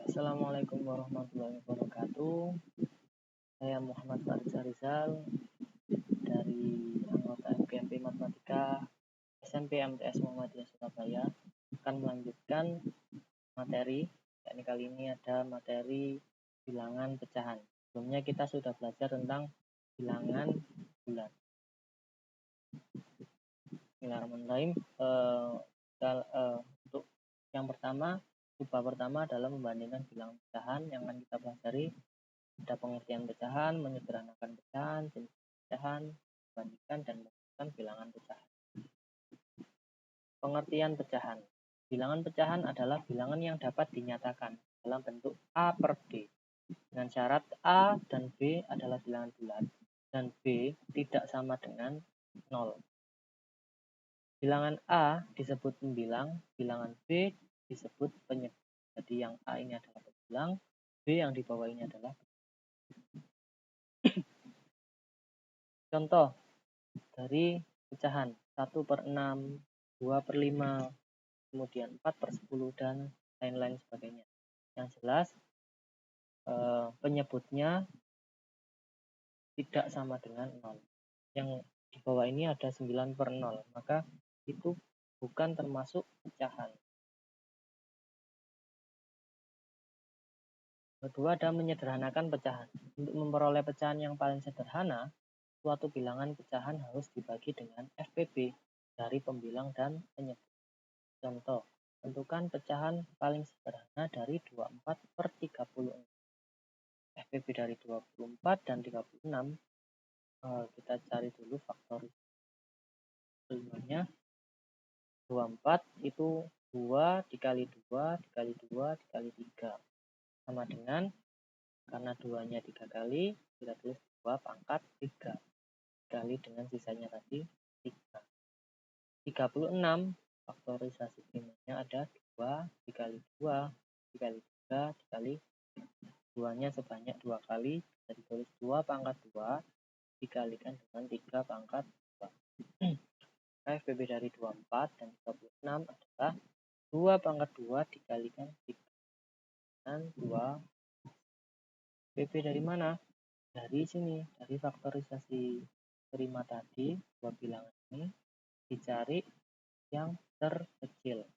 Assalamualaikum warahmatullahi wabarakatuh. Saya Muhammad Farid Rizal dari anggota FKMP Matematika SMP MTS Muhammadiyah Surabaya akan melanjutkan materi. Yakni kali ini ada materi bilangan pecahan. Sebelumnya kita sudah belajar tentang bilangan bulat. Bismillahirrahmanirrahim. Untuk yang pertama, coba pertama adalah membandingkan bilangan pecahan yang akan kita pelajari. Ada pengertian pecahan, menyederhanakan pecahan, jenis pecahan, bandingkan dan menentukan bilangan pecahan. Pengertian pecahan. Bilangan pecahan adalah bilangan yang dapat dinyatakan dalam bentuk A per B dengan syarat A dan B adalah bilangan bulat dan B tidak sama dengan 0. Bilangan A disebut pembilang, bilangan B disebut penyebut. Jadi yang A ini adalah pembilang, B yang di bawah ini adalah contoh dari pecahan 1/6, 2/5, kemudian 4/10 dan lain-lain sebagainya. Yang jelas penyebutnya tidak sama dengan 0. Yang di bawah ini ada 9/0, maka itu bukan termasuk pecahan. Kedua ada menyederhanakan pecahan. Untuk memperoleh pecahan yang paling sederhana, suatu bilangan pecahan harus dibagi dengan FPB dari pembilang dan penyebut. Contoh, tentukan pecahan paling sederhana dari 24/36. FPB dari 24 dan 36, kita cari dulu faktor kelimanya. 24 itu 2 dikali 2 dikali 2 dikali 3. Sama dengan, karena 2-nya 3 kali, kita tulis 2 pangkat 3. Dikali dengan sisanya tadi 3. 36, faktorisasi primernya ada 2 dikali 2 dikali 3 dikali 2-nya sebanyak 2 kali, bisa ditulis 2 pangkat 2 dikalikan dengan 3 pangkat 2. FPB dari 24 dan 36 adalah 2 pangkat 2 dikalikan 3 dan 2. FPB dari mana? Dari sini, dari faktorisasi prima tadi, dua bilangan ini dicari yang terkecil.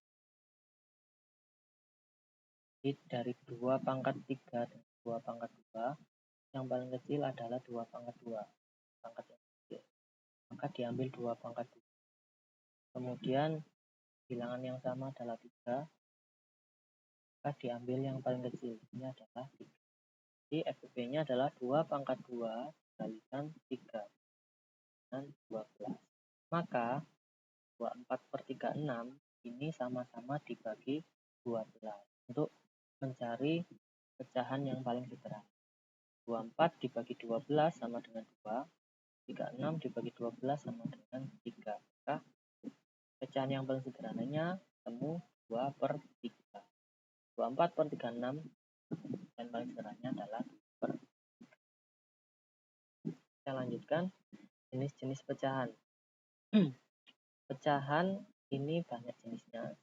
Jadi dari 2 pangkat 3 dan 2 pangkat 2, yang paling kecil adalah 2 pangkat 2. Pangkat yang kecil. Maka diambil 2 pangkat 2. Kemudian bilangan yang sama adalah 3, maka diambil yang paling kecil. Ini adalah 3. Jadi FPB-nya adalah 2 pangkat 2 dikalikan 3 dan 12. Maka 24/36 ini sama-sama dibagi 12 untuk mencari pecahan yang paling sederhana. 24 dibagi 12 sama dengan 2, 36 dibagi 12 sama dengan 3. Maka pecahan yang paling sederhananya temu 2/3. 24/36 dan paling sederhananya adalah 2/3. Kita lanjutkan jenis-jenis pecahan. Pecahan ini banyak jenisnya.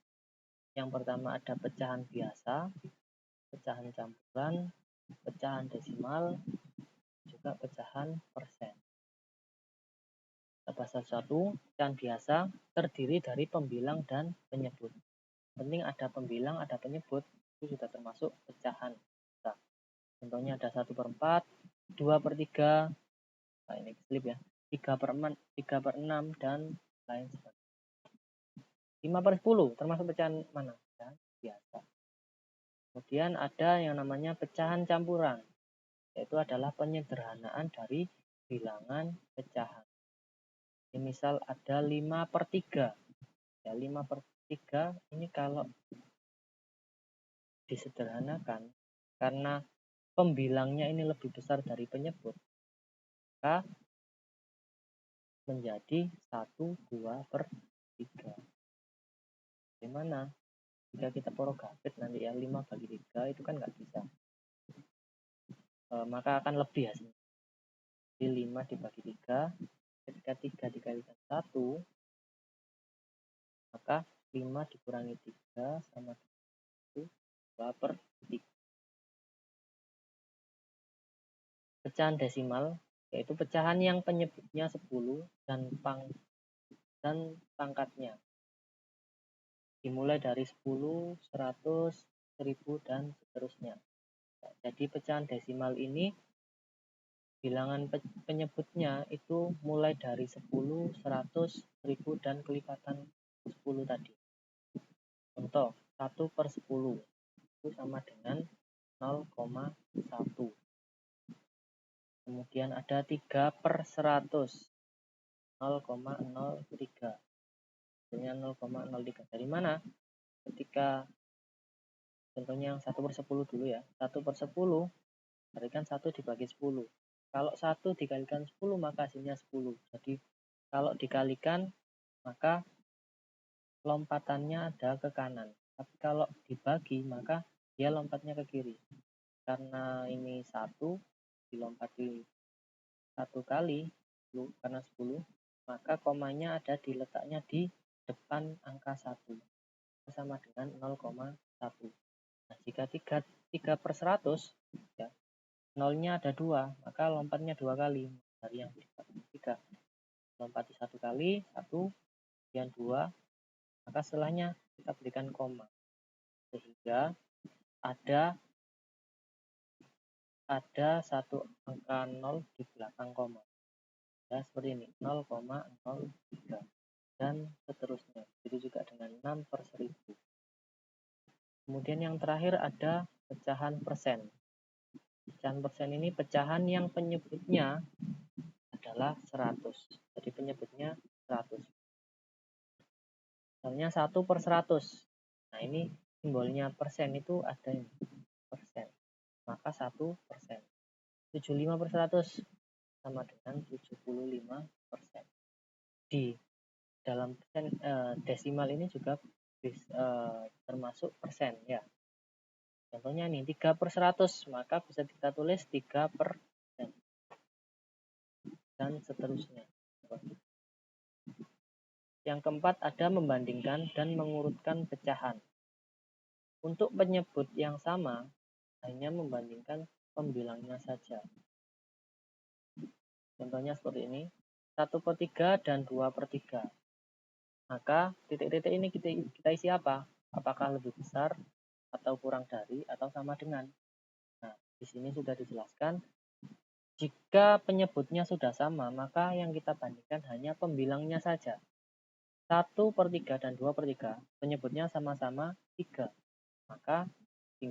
Yang pertama ada pecahan biasa, pecahan campuran, pecahan desimal, juga pecahan persen. Bahasa satu, pecahan biasa terdiri dari pembilang dan penyebut. Penting ada pembilang, ada penyebut, itu sudah termasuk pecahan. Nah, contohnya ada 1/4, 2/3, nah ini slip ya, 3/6 dan lain sebagainya. 5/10 termasuk pecahan mana? Pecahan biasa. Kemudian ada yang namanya pecahan campuran, yaitu adalah penyederhanaan dari bilangan pecahan. Ini misal ada 5/3. Ya, 5/3 ini kalau disederhanakan karena pembilangnya ini lebih besar dari penyebut, maka menjadi 1/2/3. Gimana? Jika kita porogatif nanti ya 5/3 itu kan nggak bisa. Maka akan lebih hasilnya. Jadi 5 dibagi 3, ketika 3 dikalikan 1, maka 5 dikurangi 3 sama 1, 2/3. pecahan desimal, yaitu pecahan yang penyebutnya 10 dan pangkatnya. Dimulai dari 10, 100, 1000, dan seterusnya. Jadi pecahan desimal ini bilangan penyebutnya itu mulai dari 10, 100, 1000, dan kelipatan 10 tadi. Contoh, 1/10 itu sama dengan 0,1. Kemudian ada 3/100, 0,03. Hasilnya 0,03. Dari mana? Ketika contohnya yang 1/10 dulu ya. 1/10 berarti kan 1 dibagi 10. Kalau 1 dikalikan 10 maka hasilnya 10. Jadi kalau dikalikan maka lompatannya ada ke kanan. Tapi kalau dibagi maka dia lompatnya ke kiri. Karena ini 1 dilompati 1 kali karena 10, maka komanya ada letaknya di depan angka 1 sama dengan 0,1. Nah, jika 3/100 ya, nolnya ada 2, maka lompatnya 2 kali dari yang 3. Lompati 1 kali, 1, kemudian 2, maka setelahnya kita berikan koma. Sehingga ada satu angka 0 di belakang koma. Ya, seperti ini, 0,03. Dan seterusnya. Jadi juga dengan 6/1000. Kemudian yang terakhir ada pecahan persen. Pecahan persen ini pecahan yang penyebutnya adalah 100. Jadi penyebutnya 100. Misalnya 1/100. Nah, ini simbolnya persen itu ada ini, persen. Maka 1%. 75/100 sama dengan 75%. Di dalam persen desimal ini juga termasuk persen ya. Contohnya nih 3/100, maka bisa kita tulis 3%. Dan seterusnya. Yang keempat ada membandingkan dan mengurutkan pecahan. Untuk penyebut yang sama, hanya membandingkan pembilangnya saja. Contohnya seperti ini, 1/3 dan 2/3. Maka titik-titik ini kita isi apa? Apakah lebih besar atau kurang dari atau sama dengan? Nah, di sini sudah dijelaskan. Jika penyebutnya sudah sama, maka yang kita bandingkan hanya pembilangnya saja. 1/3 dan 2/3 penyebutnya sama-sama 3. Maka